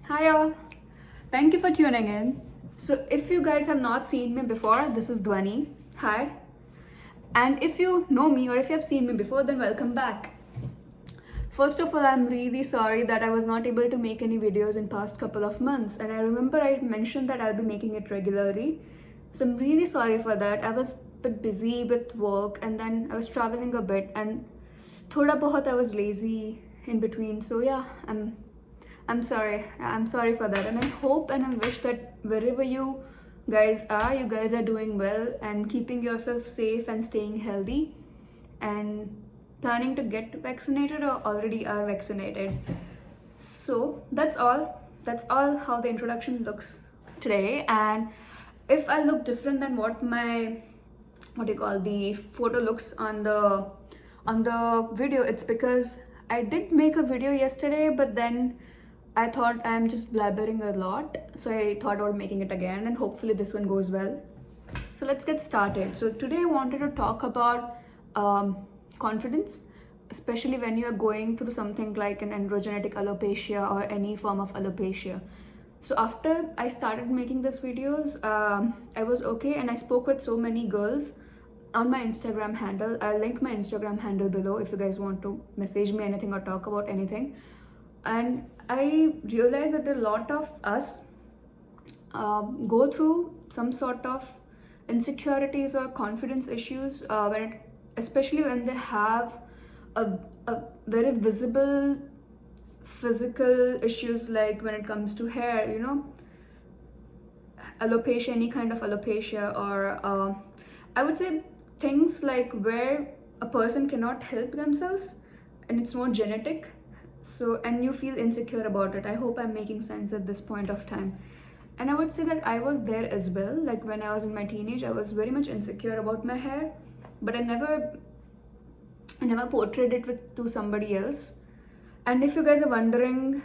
Hi all, thank you for tuning in. So, if you guys have not seen me before, this is Dhwani. Hi. And if you know me or if you have seen me before, then welcome back. First of all, I'm really sorry that I was not able to make any videos in past couple of months. And I remember I mentioned that I'll be making it regularly. So, I'm really sorry for that. I was a bit busy with work and then I was traveling a bit and thoda bahut I was lazy in between. So, yeah, I'm sorry. I'm sorry for that. And I hope and I wish that wherever you guys are doing well and keeping yourself safe and staying healthy and planning to get vaccinated or already are vaccinated. So that's all. That's all how the introduction looks today. And if I look different than what my the photo looks on the video, it's because I did make a video yesterday, but then I thought I'm just blabbering a lot, so I thought about making it again, and hopefully this one goes well. So let's get started. So today I wanted to talk about confidence, especially when you are going through something like an androgenetic alopecia or any form of alopecia. So after I started making these videos, I was okay, and I spoke with so many girls on my Instagram handle. I'll link my Instagram handle below if you guys want to message me anything or talk about anything. And I realized that a lot of us go through some sort of insecurities or confidence issues especially when they have a very visible physical issues, like when it comes to hair, alopecia, any kind of alopecia, or I would say things like where a person cannot help themselves and it's more genetic. So, and you feel insecure about it. I hope I'm making sense at this point of time. And I would say that I was there as well. Like when I was in my teenage, I was very much insecure about my hair, but I never portrayed it to somebody else. And if you guys are wondering,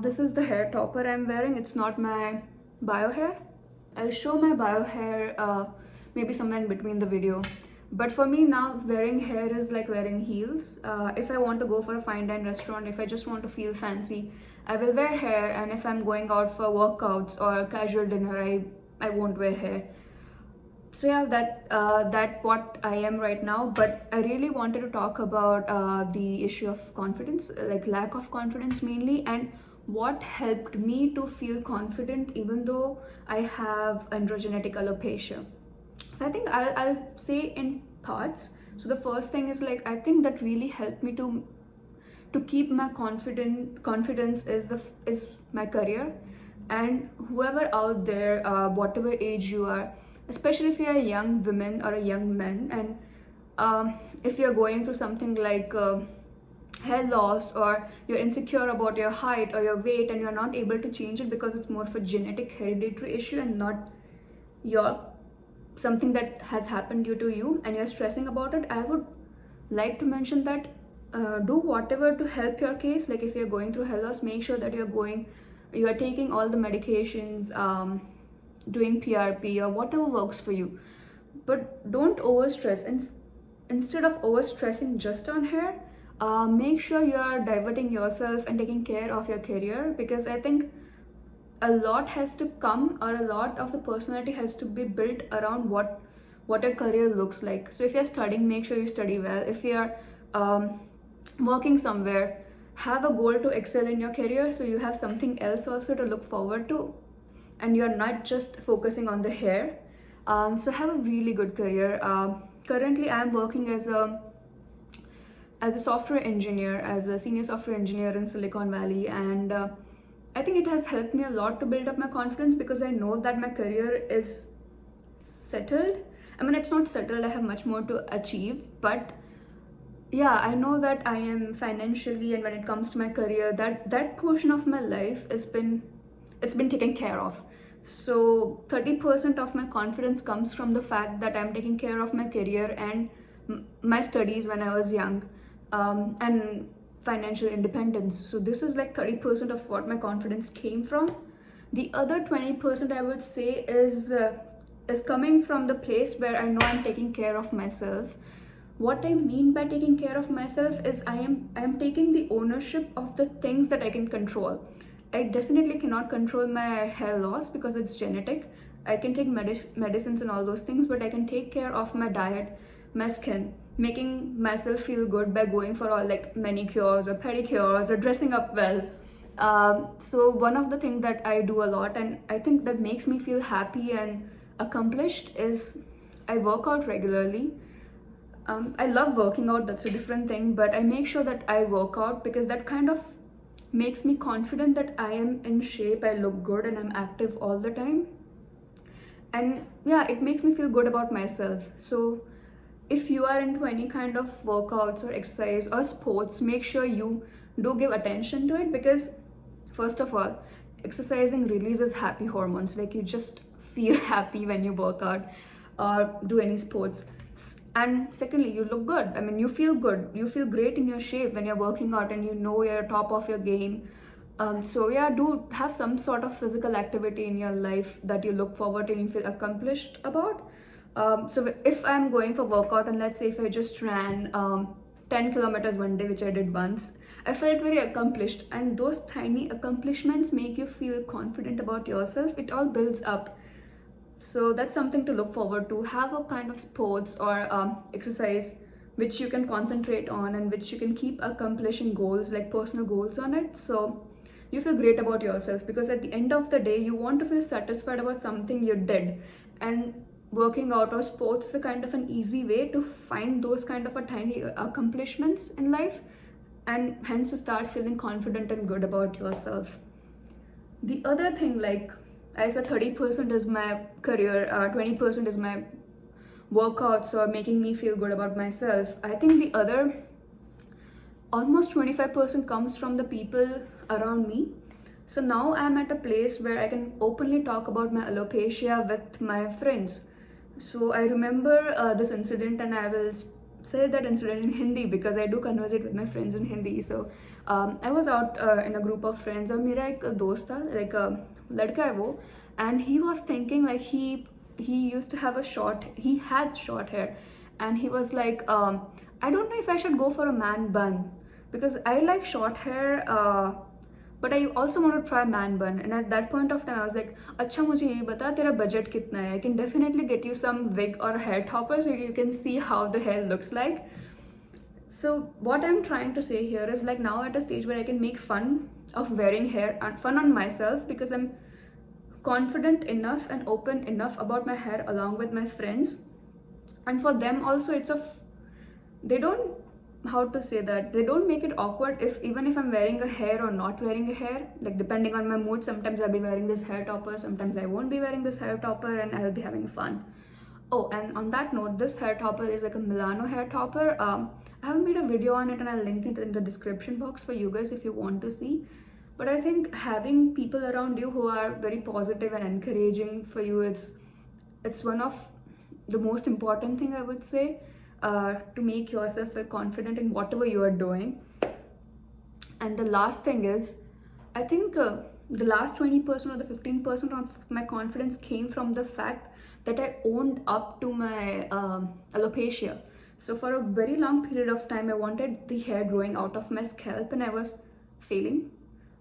this is the hair topper I'm wearing. It's not my bio hair. I'll show my bio hair maybe somewhere in between the video. But for me now, wearing hair is like wearing heels. If I want to go for a fine dine restaurant, if I just want to feel fancy, I will wear hair. And if I'm going out for workouts or casual dinner, I won't wear hair. So yeah, that what I am right now. But I really wanted to talk about the issue of confidence, like lack of confidence mainly, and what helped me to feel confident even though I have androgenetic alopecia. So I think I'll say in parts. So the first thing is, like, I think that really helped me to keep my confidence is my career. And whoever out there, whatever age you are, especially if you're a young woman or a young man, and if you're going through something like hair loss, or you're insecure about your height or your weight and you're not able to change it because it's more of a genetic hereditary issue and not your something that has happened due to you, and you're stressing about it, I would like to mention that do whatever to help your case. Like if you're going through hair loss, make sure that you are taking all the medications, doing PRP or whatever works for you, but don't overstress. And instead of overstressing just on hair, make sure you are diverting yourself and taking care of your career, because I think a lot has to come, or a lot of the personality has to be built around what a career looks like. So if you're studying, make sure you study well. If you're working somewhere, have a goal to excel in your career, so you have something else also to look forward to, and you're not just focusing on the hair. So have a really good career. Currently I'm working as a software engineer, as a senior software engineer in Silicon Valley, and I think it has helped me a lot to build up my confidence, because I know that my career is settled. I mean, it's not settled, I have much more to achieve, but yeah, I know that I am financially, and when it comes to my career, that portion of my life it's been taken care of. So 30% of my confidence comes from the fact that I'm taking care of my career and my studies when I was young, and financial independence. So this is like 30% of what my confidence came from. The other 20% I would say is coming from the place where I know I'm taking care of myself. What I mean by taking care of myself is I am taking the ownership of the things that I can control. I definitely cannot control my hair loss because it's genetic. I can take medicines and all those things, but I can take care of my diet, my skin, making myself feel good by going for all like manicures or pedicures or dressing up well. So one of the things that I do a lot, and I think that makes me feel happy and accomplished, is I work out regularly. I love working out, that's a different thing, but I make sure that I work out because that kind of makes me confident that I am in shape, I look good, and I'm active all the time. And yeah, it makes me feel good about myself. So if you are into any kind of workouts or exercise or sports, make sure you do give attention to it, because first of all, exercising releases happy hormones. Like you just feel happy when you work out or do any sports. And secondly, you look good. I mean, you feel good. You feel great in your shape when you're working out and you know you're top of your game. So yeah, do have some sort of physical activity in your life that you look forward to and you feel accomplished about. So if I'm going for workout, and let's say if I just ran 10 kilometers one day, which I did once, I felt very accomplished, and those tiny accomplishments make you feel confident about yourself. It all builds up. So that's something to look forward to. Have a kind of sports or exercise which you can concentrate on and which you can keep accomplishing goals, like personal goals on it. So you feel great about yourself, because at the end of the day, you want to feel satisfied about something you did. And working out or sports is a kind of an easy way to find those kind of a tiny accomplishments in life, and hence to start feeling confident and good about yourself. The other thing, like I said, 30% is my career, 20% is my workouts or making me feel good about myself. I think the other almost 25% comes from the people around me. So now I'm at a place where I can openly talk about my alopecia with my friends. So I remember this incident, and I will say that incident in Hindi because I do conversate with my friends in Hindi. So I was out in a group of friends, और मेरा एक दोस्त था, like लड़का है वो, and he was thinking like he used to have he has short hair, and he was like, I don't know if I should go for a man bun because I like short hair, but I also want to try man bun. And at that point of time I was like, अच्छा मुझे ये बता तेरा budget कितना है? I can definitely get you some wig or a hair topper so you can see how the hair looks like. So what I'm trying to say here is, like, now at a stage where I can make fun of wearing hair and fun on myself because I'm confident enough and open enough about my hair along with my friends. And for them also, it's they don't, how to say that, they don't make it awkward if even if I'm wearing a hair or not wearing a hair, like depending on my mood. Sometimes I'll be wearing this hair topper, sometimes I won't be wearing this hair topper, and I'll be having fun. Oh, and on that note, this hair topper is like a Milano hair topper. I haven't made a video on it, and I'll link it in the description box for you guys if you want to see. But I think having people around you who are very positive and encouraging for you, it's one of the most important thing, I would say, to make yourself feel confident in whatever you are doing. And the last thing is, I think the last 20% or the 15% of my confidence came from the fact that I owned up to my alopecia. So for a very long period of time, I wanted the hair growing out of my scalp, and I was failing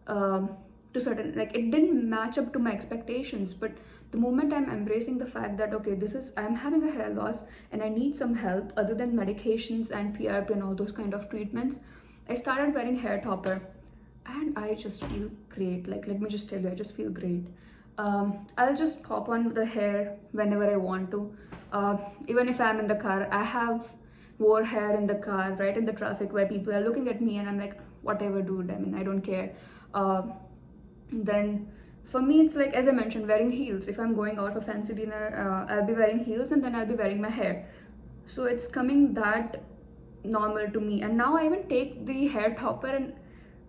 to certain, like, it didn't match up to my expectations. But the moment I'm embracing the fact that, okay, I'm having a hair loss and I need some help other than medications and PRP and all those kind of treatments, I started wearing hair topper, and I just feel great. Like, let me just tell you, I just feel great. I'll just pop on the hair whenever I want to. Even if I'm in the car, I have wore hair in the car, right in the traffic where people are looking at me, and I'm like, whatever, dude, I mean, I don't care. Then for me, it's like, as I mentioned, wearing heels. If I'm going out for fancy dinner, I'll be wearing heels, and then I'll be wearing my hair. So it's coming that normal to me. And now I even take the hair topper and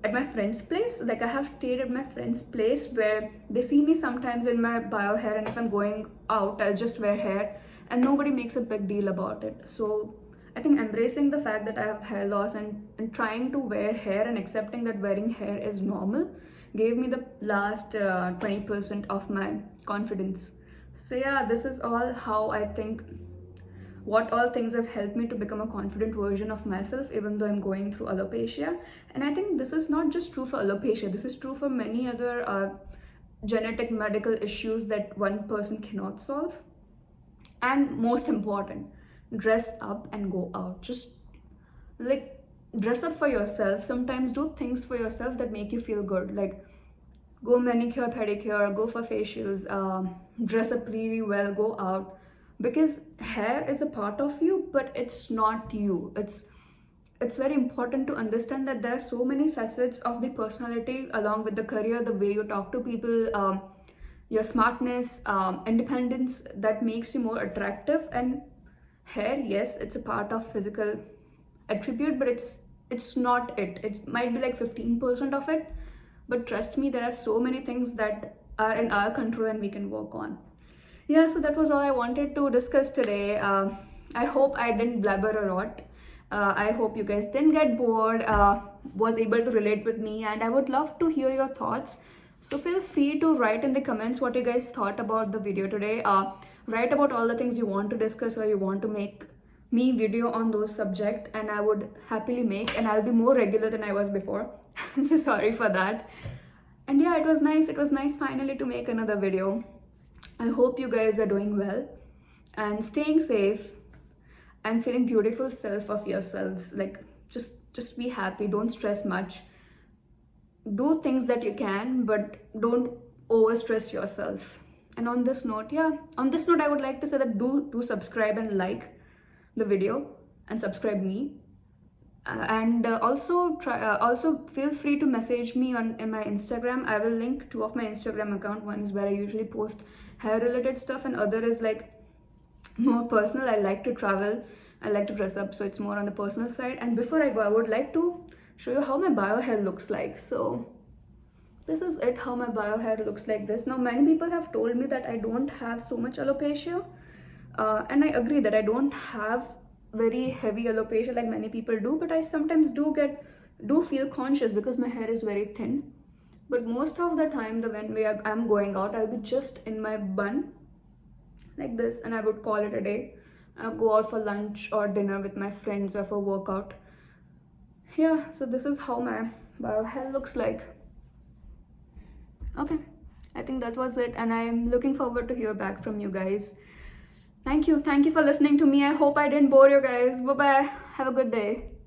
at my friend's place. Like, I have stayed at my friend's place where they see me sometimes in my bio hair, and if I'm going out, I'll just wear hair, and nobody makes a big deal about it. So I think embracing the fact that I have hair loss and trying to wear hair and accepting that wearing hair is normal gave me the last 20% of my confidence. So yeah, this is all how I think what all things have helped me to become a confident version of myself, even though I'm going through alopecia. And I think this is not just true for alopecia, this is true for many other genetic medical issues that one person cannot solve. And most important, dress up and go out. Just like dress up for yourself. Sometimes do things for yourself that make you feel good. Like go manicure, pedicure, go for facials, dress up really well, go out. Because hair is a part of you, but it's not you. It's very important to understand that there are so many facets of the personality along with the career, the way you talk to people, your smartness, independence that makes you more attractive. And hair, yes, it's a part of physical attribute, but it's not it. It might be like 15% of it, but trust me, there are so many things that are in our control and we can work on. Yeah, so that was all I wanted to discuss today. I hope I didn't blabber a lot. I hope you guys didn't get bored, was able to relate with me, and I would love to hear your thoughts. So feel free to write in the comments what you guys thought about the video today. Write about all the things you want to discuss or you want to make me video on those subject, and I would happily make, and I'll be more regular than I was before. So sorry for that. And yeah, it was nice finally to make another video. I hope you guys are doing well and staying safe and feeling beautiful self of yourselves. Like just be happy, don't stress much. Do things that you can, but don't over stress yourself. And on this note, I would like to say that do subscribe and like the video and subscribe me. And also feel free to message me in my Instagram. I will link two of my Instagram account. One is where I usually post hair related stuff, and other is like more personal. I like to travel, I like to dress up, so it's more on the personal side. And before I go, I would like to show you how my bio hair looks like. So this is it, how my bio hair looks like this. Now many people have told me that I don't have so much alopecia, and I agree that I don't have very heavy alopecia like many people do, but I sometimes do feel conscious because my hair is very thin. But most of the time, I'm going out, I'll be just in my bun like this, and I would call it a day. I'll go out for lunch or dinner with my friends or for workout. Yeah, so this is how my bio hair looks like. Okay, I think that was it, and I'm looking forward to hear back from you guys. Thank you for listening to me. I hope I didn't bore you guys. Bye bye, have a good day.